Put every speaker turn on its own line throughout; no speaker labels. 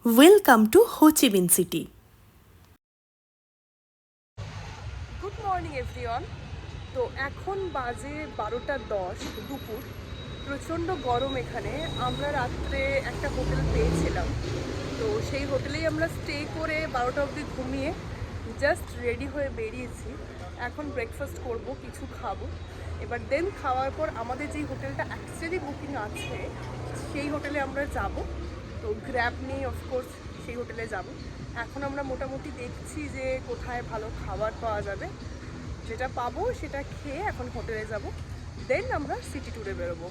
Welcome to Ho Chi Minh City.
Good morning everyone. তো এখন বাজে 12:10 দুপুর। প্রচণ্ড গরম এখানে। আমরা রাত্রে একটা হোটেল পেয়েছিলাম, তো সেই হোটেলেই আমরা স্টে করে 12টা অবধি ঘুমিয়ে জাস্ট রেডি হয়ে বেরিয়েছি। এখন ব্রেকফাস্ট করব, কিছু খাবো। এবার দেন খাওয়ার পর আমাদের যেই হোটেলটা অ্যাকচুয়ালি বুকিং আছে সেই হোটেলে আমরা যাব। তো গ্র্যাব নিয়ে অফকোর্স সেই হোটেলে যাব। এখন আমরা মোটামুটি দেখছি যে কোথায় ভালো খাবার পাওয়া যাবে। যেটা পাবো সেটা খেয়ে এখন হোটেলে যাব, দেন আমরা সিটি ট্যুরে বেরোবো।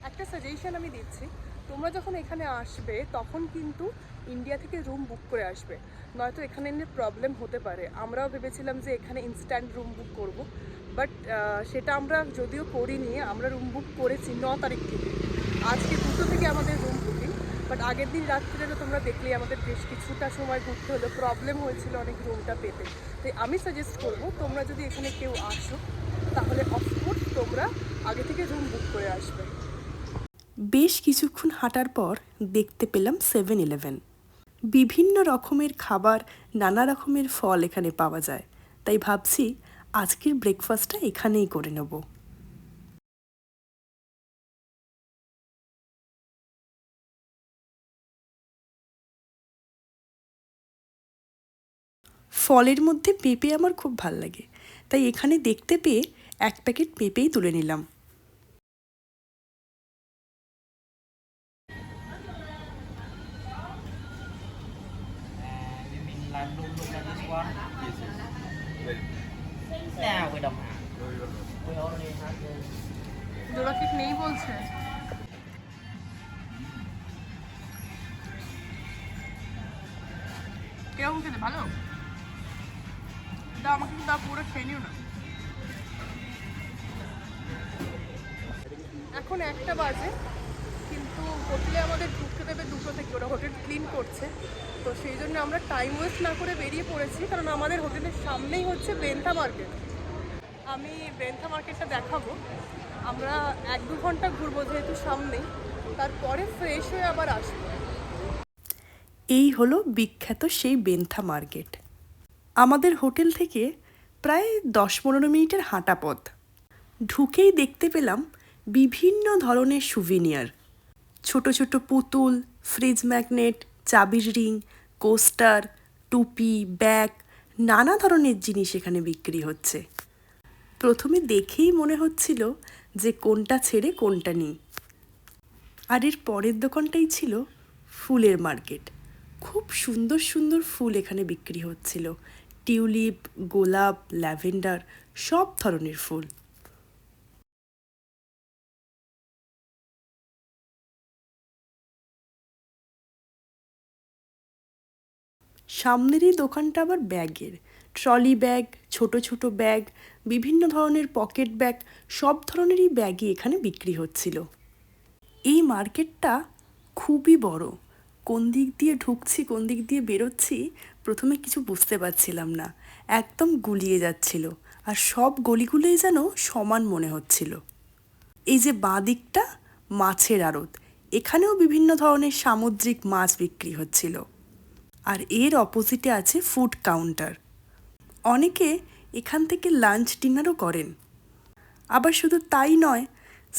একটা সাজেশন আমি দিচ্ছি, তোমরা যখন এখানে আসবে তখন কিন্তু ইন্ডিয়া থেকে রুম বুক করে আসবে, নয়তো এখানে নিয়ে প্রবলেম হতে পারে। আমরাও ভেবেছিলাম যে এখানে ইনস্ট্যান্ট রুম বুক করব, বাট সেটা আমরা যদিও করিনি। আমরা রুম বুক করেছি 9 তারিখ থেকে। আজকে 2 থেকে আমাদের রুম বুকিং, বাট আগের দিন রাত্রিরে তোমরা দেখলেই আমাদের বেশ কিছুটা সময় ঘুরতে হলো, প্রবলেম হয়েছিল অনেক রুমটা পেতে। তাই আমি সাজেস্ট করব, তোমরা যদি এখানে কেউ আসো তাহলে অফকোর্স তোমরা আগে থেকে রুম বুক করে আসবে।
বেশ কিছুক্ষণ হাঁটার পর দেখতে পেলাম 7-Eleven। বিভিন্ন রকমের খাবার, নানা রকমের ফল এখানে পাওয়া যায়। তাই ভাবছি আজকের ব্রেকফাস্টটা এখানেই করে নেব। ফলের মধ্যে পেঁপে আমার খুব ভাল লাগে, তাই এখানে দেখতে পেয়ে এক প্যাকেট পেঁপেই তুলে নিলাম।
You mean look at this one?
Yes, yes. Very good.
Now we don't have. We already have the.
জোড়া কেক নেই বলছে। কেমন খেতে ভালো? দাও আমাকে, দাও পুরো খেয়ে নিও না। এখন 1টা বাজে, কিন্তু হোটেলে আমাদের ঢুকতে দেবে 2টো থেকে। ওরা হোটেল ক্লিন করছে, তো সেই জন্য আমরা টাইম ওয়েস্ট না করে বেরিয়ে পড়েছি, কারণ আমাদের হোটেলের সামনেই হচ্ছে বেন্থা মার্কেট। আমি বেন্থা মার্কেটটা দেখাবো। আমরা 1-2 ঘন্টা ঘুরবো যেহেতু সামনেই, তারপরে ফ্রেশ হয়ে আবার আসবো।
এই হলো বিখ্যাত সেই বেন্থা মার্কেট। আমাদের হোটেল থেকে প্রায় 10-15 মিনিটের হাঁটা পথ। ঢুকেই দেখতে পেলাম বিভিন্ন ধরনের সুভিনিয়ার, ছোট ছোট পুতুল, ফ্রিজ ম্যাগনেট, চাবির রিং, কোস্টার, টুপি, ব্যাগ, নানা ধরনের জিনিস এখানে বিক্রি হচ্ছে। প্রথমে দেখেই মনে হচ্ছিল যে কোনটা ছেড়ে কোনটা নিই। আর এর পরের দোকানটাই ছিল ফুলের মার্কেট। খুব সুন্দর সুন্দর ফুল এখানে বিক্রি হচ্ছিল, টিউলিপ, গোলাপ, ল্যাভেন্ডার, সব ধরনের ফুল। সামনের এই দোকানটা আবার ব্যাগের, ট্রলি ব্যাগ, ছোট ছোট ব্যাগ, বিভিন্ন ধরনের পকেট ব্যাগ, সব ধরনেরই ব্যাগই এখানে বিক্রি হচ্ছিল। এই মার্কেটটা খুবই বড়। কোন দিক দিয়ে ঢুকছি কোন দিক দিয়ে বেরোচ্ছি প্রথমে কিছু বুঝতে পারছিলাম না, একদম গুলিয়ে যাচ্ছিল। আর সব গলিগুলোই যেন সমান মনে হচ্ছিল। এই যে বাঁ দিকটা মাছের আড়ত, এখানেও বিভিন্ন ধরনের সামুদ্রিক মাছ বিক্রি হচ্ছিল। আর এর অপোজিটে আছে ফুড কাউন্টার। অনেকে এখান থেকে লাঞ্চ ডিনারও করেন। আবার শুধু তাই নয়,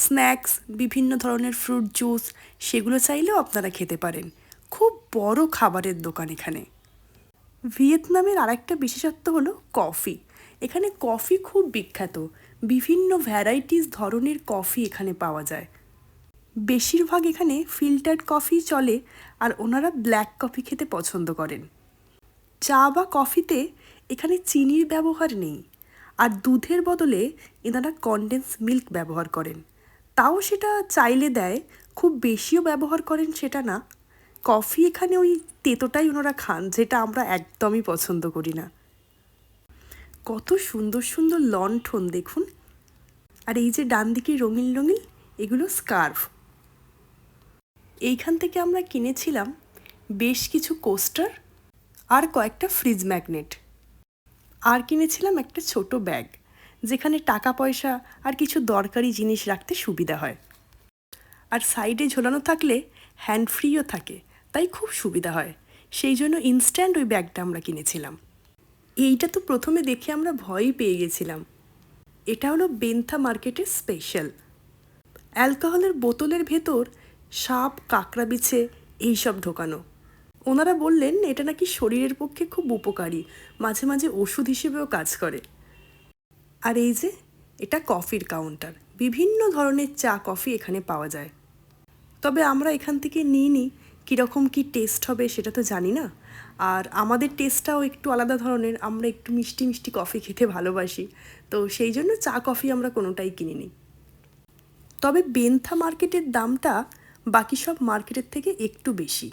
স্ন্যাক্স, বিভিন্ন ধরনের ফ্রুট জুস, সেগুলো চাইলেও আপনারা খেতে পারেন। খুব বড় খাবারের দোকান এখানে। ভিয়েতনামের আরেকটা বিশেষত্ব হলো কফি। এখানে কফি খুব বিখ্যাত। বিভিন্ন ভ্যারাইটিস ধরনের কফি এখানে পাওয়া যায়। বেশিরভাগ এখানে ফিল্টার্ড কফি চলে, আর ওনারা ব্ল্যাক কফি খেতে পছন্দ করেন। চা বা কফিতে এখানে চিনির ব্যবহার নেই, আর দুধের বদলে এনারা কনডেন্স মিল্ক ব্যবহার করেন। তাও সেটা চাইলে দেয়, খুব বেশিও ব্যবহার করেন সেটা না। কফি এখানে ওই তেতোটাই ওনারা খান, যেটা আমরা একদমই পছন্দ করি না। কত সুন্দর সুন্দর লণ্ঠন দেখুন। আর এই যে ডান দিকে রঙিন রঙিন, এগুলো স্কার্ফ। এইখান থেকে আমরা কিনেছিলাম বেশ কিছু কোস্টার আর কয়েকটা ফ্রিজ ম্যাগনেট। আর কিনেছিলাম একটা ছোট ব্যাগ, যেখানে টাকা পয়সা আর কিছু দরকারি জিনিস রাখতে সুবিধা হয়। আর সাইডে ঝোলানো থাকলে হ্যান্ড ফ্রিও থাকে, তাই খুব সুবিধা হয়। সেই জন্য ইনস্ট্যান্ট ওই ব্যাগটা আমরা কিনেছিলাম। এইটা তো প্রথমে দেখে আমরা ভয়ই পেয়ে গেছিলাম। এটা হলো বেন্থা মার্কেটের স্পেশাল। অ্যালকোহলের বোতলের ভেতর সাপ, কাঁকড়া বিছে এইসব ঢোকানো। ওনারা বললেন এটা নাকি শরীরের পক্ষে খুব উপকারী, মাঝে মাঝে ওষুধ হিসেবেও কাজ করে। আর এই যে এটা কফির কাউন্টার, বিভিন্ন ধরনের চা কফি এখানে পাওয়া যায়। তবে আমরা এখান থেকে নিইনি, কীরকম কী টেস্ট হবে সেটা তো জানি না। আর আমাদের টেস্টটাও একটু আলাদা ধরনের, আমরা একটু মিষ্টি মিষ্টি কফি খেতে ভালোবাসি, তো সেই জন্য চা কফি আমরা কোনোটাই কিনিনি। তবে বেন্থা মার্কেটের দামটা বাকি সব মার্কেটের থেকে একটু বেশি।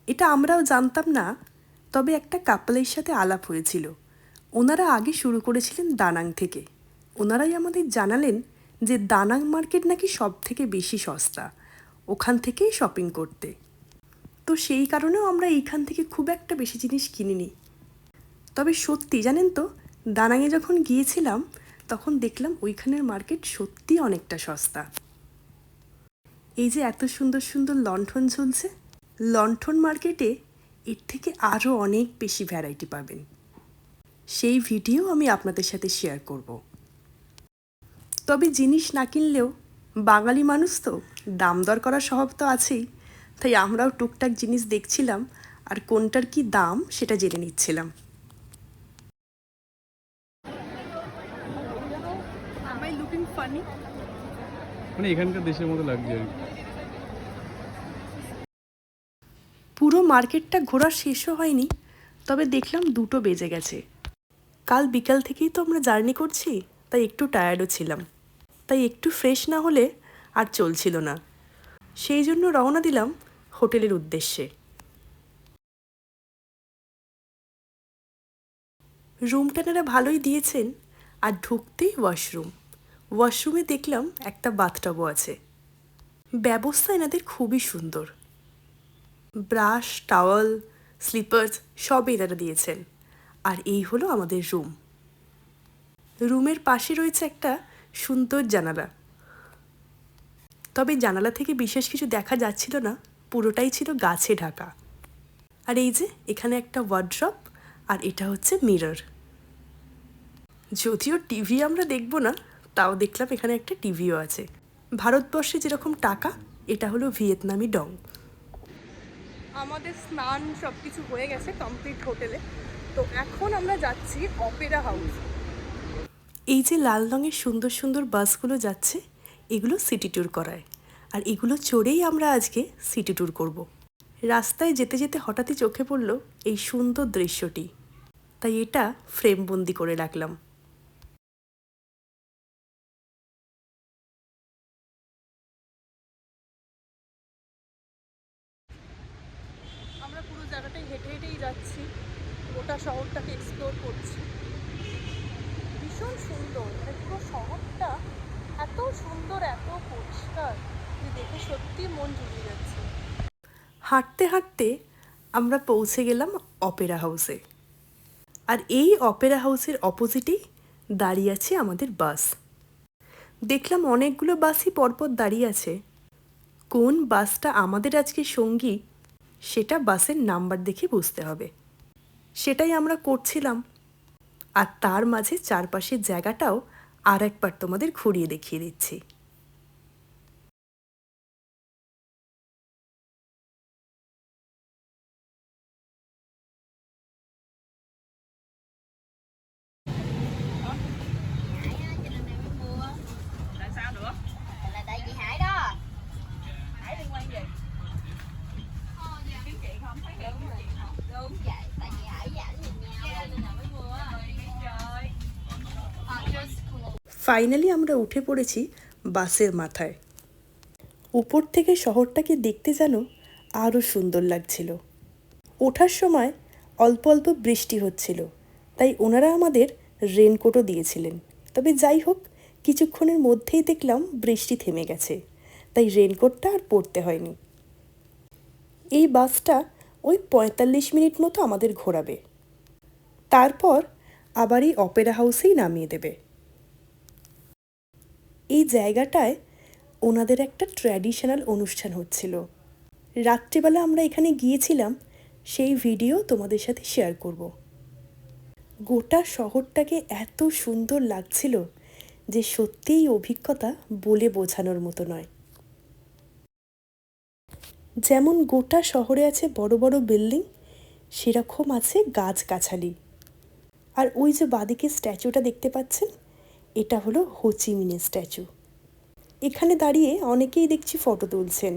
এটা আমরাও জানতাম না, তবে একটা কাপলের সাথে আলাপ হয়েছিল। ওনারা আগে শুরু করেছিলেন দানাং থেকে। ওনারাই আমাদের জানালেন যে দানাং মার্কেট নাকি সব থেকে বেশি সস্তা, ওখান থেকেই শপিং করতে। তো সেই কারণেও আমরা এইখান থেকে খুব একটা বেশি জিনিস কিনিনি। তবে সত্যি জানেন তো, দানাংয়ে যখন গিয়েছিলাম তখন দেখলাম ওইখানের মার্কেট সত্যি অনেকটা সস্তা। এই যে এত সুন্দর সুন্দর লণ্ঠন ঝুলছে, লণ্ঠন মার্কেটে এর থেকে আরও অনেক বেশি ভ্যারাইটি পাবেন। সেই ভিডিও আমি আপনাদের সাথে শেয়ার করব। তবে জিনিস না কিনলেও বাঙালি মানুষ তো, দাম দর করার স্বভাব তো আছেই, তাই আমরাও টুকটাক জিনিস দেখছিলাম আর কোনটার কি দাম সেটা জেনে নিচ্ছিলাম।
মানে এখানকার দেশের মতো লাগছে আর কি।
পুরো মার্কেটটা ঘোরা শেষও হয়নি, তবে দেখলাম 2টো বেজে গেছে। কাল বিকাল থেকেই তো আমরা জার্নি করছি, তাই একটু টায়ার্ডও ছিলাম, তাই একটু ফ্রেশ না হলে আর চলছিল না। সেই জন্য রওনা দিলাম হোটেলের উদ্দেশ্যে। রুমটা এনারা ভালোই দিয়েছেন, আর ঢুকতেই ওয়াশরুমে দেখলাম একটা বাথটবও আছে। ব্যবস্থা এনাদের খুবই সুন্দর। ব্রাশ, টাওয়াল, স্লিপার্স সব এনারা দিয়েছেন। আর এই হলো আমাদের রুম। রুমের পাশে রয়েছে একটা সুন্দর জানালা, তবে জানালা থেকে বিশেষ কিছু দেখা যাচ্ছিল না, পুরোটাই ছিল গাছে ঢাকা। আর এই যে এখানে একটা ওয়ার্ড্রপ, আর এটা হচ্ছে মিরর। যদিও টিভি আমরা দেখব না, তাও দেখলাম এখানে একটা টিভিও আছে। ভারতবর্ষে যেরকম টাকা, এটা হলো ভিয়েতনামি ডং।
আমাদের স্নান সব কিছু হয়ে গেছে কমপ্লিট হোটেলে। তো এখন আমরা যাচ্ছি অপেরা হাউস।
এই যে লাল রঙের সুন্দর সুন্দর বাসগুলো যাচ্ছে, এগুলো সিটি ট্যুর করায়, আর এগুলো চড়েই আমরা আজকে সিটি ট্যুর করব। রাস্তায় যেতে যেতে হঠাৎই চোখে পড়ল এই সুন্দর দৃশ্যটি, তাই এটা ফ্রেমবন্দি করে রাখলাম।
আমরা পুরো জায়গাটাই হেঁটে হেঁটেই যাচ্ছি, গোটা শহরটাকে এক্সপ্লোর করছি। ভীষণ সুন্দর, মানে পুরো শহরটা এত সুন্দর, এত পরিষ্কার যে দেখে সত্যি মন জুড়িয়ে যাচ্ছে।
হাঁটতে হাঁটতে আমরা পৌঁছে গেলাম অপেরা হাউসে। আর এই অপেরা হাউসের অপোজিটেই দাঁড়িয়ে আছে আমাদের বাস। দেখলাম অনেকগুলো বাসই পরপর দাঁড়িয়ে আছে। কোন বাসটা আমাদের আজকে সঙ্গী সেটা বাসের নাম্বার দেখে বুঝতে হবে, সেটাই আমরা করছিলাম। আর তার মাঝে চারপাশের জায়গাটাও আর একবার তোমাদের ঘুরিয়ে দেখিয়ে দিচ্ছি।
Là tại vì Hải đó. Hải liên quan gì? Biết chị không thấy hiểu gì không? Đúng vậy, tại vì Hải với ảnh nhìn nhau nên là mới mưa á.
Finally আমরা উঠে পড়েছি বাসের মাথায়। উপর থেকে শহরটাকে দেখতে যেন আরও সুন্দর লাগছিল। ওঠার সময় অল্প অল্প বৃষ্টি হচ্ছিল, তাই ওনারা আমাদের রেনকোটও দিয়েছিলেন। তবে যাই হোক, কিছুক্ষণের মধ্যেই দেখলাম বৃষ্টি থেমে গেছে, তাই রেনকোটটা আর পরতে হয়নি। এই বাসটা ওই 45 মিনিট মতো আমাদের ঘোরাবে, তারপর আবার এই অপেরা হাউসেই নামিয়ে দেবে। এই জায়গাটায় ওনাদের একটা ট্র্যাডিশনাল অনুষ্ঠান হচ্ছিল। রাত্রিবেলা আমরা এখানে গিয়েছিলাম, সেই ভিডিও তোমাদের সাথে শেয়ার করব। গোটা শহরটাকে এত সুন্দর লাগছিল যে সত্যিই অভিজ্ঞতা বলে বোঝানোর মতো নয়। যেমন গোটা শহরে আছে বড় বড় বিল্ডিং, সেরকম আছে গাছগাছালি। আর ওই যে বাদিকে স্ট্যাচুটা দেখতে পাচ্ছেন, এটা হলো হোচিমিনের স্ট্যাচু। এখানে দাঁড়িয়ে অনেকেই দেখছি ফটো তুলছেন,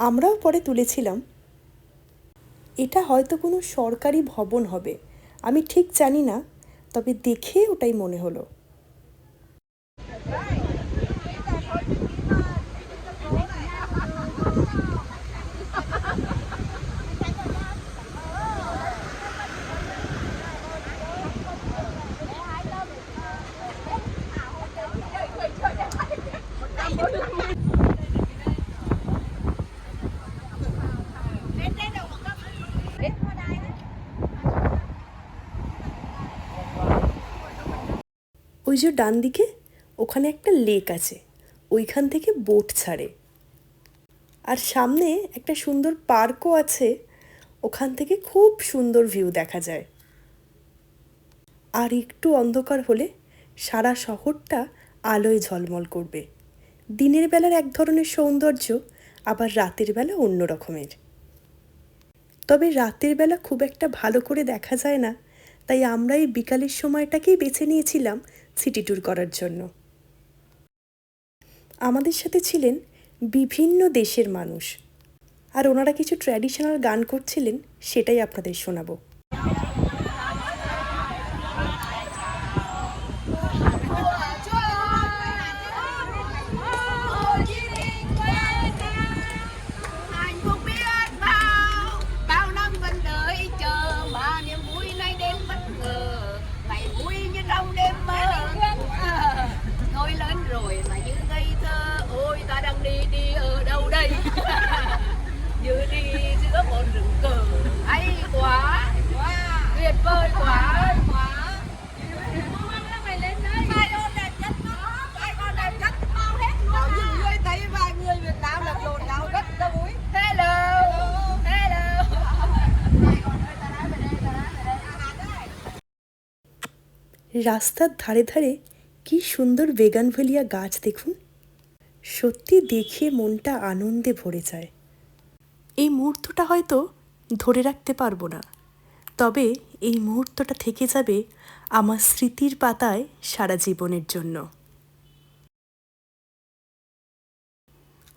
আমরাও পরে তুলেছিলাম। এটা হয়তো কোনো সরকারি ভবন হবে, আমি ঠিক জানি না, তবে দেখে ওটাই মনে হলো। ওই যে ডান দিকে ওখানে একটা লেক আছে, ওইখান থেকে বোট ছাড়ে। আর সামনে একটা সুন্দর পার্কও আছে, ওখান থেকে খুব সুন্দর ভিউ দেখা যায়। আর একটু অন্ধকার হলে সারা শহরটা আলোয় ঝলমল করবে। দিনের বেলার এক ধরনের সৌন্দর্য, আবার রাতের বেলা অন্য রকমের। তবে রাতের বেলা খুব একটা ভালো করে দেখা যায় না, তাই আমরা এই বিকালের সময়টাকেই বেছে নিয়েছিলাম সিটি ট্যুর করার জন্য। আমাদের সাথে ছিলেন বিভিন্ন দেশের মানুষ, আর ওনারা কিছু ট্র্যাডিশনাল গান করছিলেন, সেটাই আপনাদের শোনাবো।
Hạnh phúc biết bao năm vẫn đợi chờ mà niềm vui nay đến bất ngờ, ngày vui như trong đêm mơ. Thôi lớn rồi mà như ngây thơ, ôi ta đang đi ở đâu đây? Như đi giữa một rừng cờ, hay quá, tuyệt vời quá. Mày lên đây. Hai con đẹp nhất đó, hai con đẹp nhất mau hết luôn. Có những người thấy vài người Việt Nam là lộn áo rất vui. Hello, hello.
রাস্তার ধারে ধারে কি সুন্দর বেগানভেলিয়া গাছ দেখুন, সত্যি দেখে মনটা আনন্দে ভরে যায়। এই মুহূর্তটা হয়তো ধরে রাখতে পারবো না, তবে এই মুহূর্তটা থেকে যাবে আমার স্মৃতির পাতায় সারা জীবনের জন্য।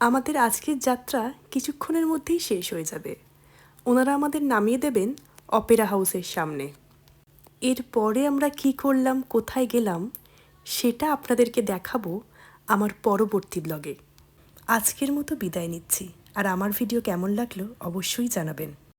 আমাদের আজকের যাত্রা কিছুক্ষণের মধ্যেই শেষ হয়ে যাবে। ওনারা আমাদের নামিয়ে দেবেন অপেরা হাউসের সামনে। এরপরে আমরা কি করলাম, কোথায় গেলাম, সেটা আপনাদেরকে দেখাবো আমার পরবর্তী ব্লগে। আজকের মতো বিদায় নিচ্ছি, আর আমার ভিডিও কেমন লাগলো অবশ্যই জানাবেন।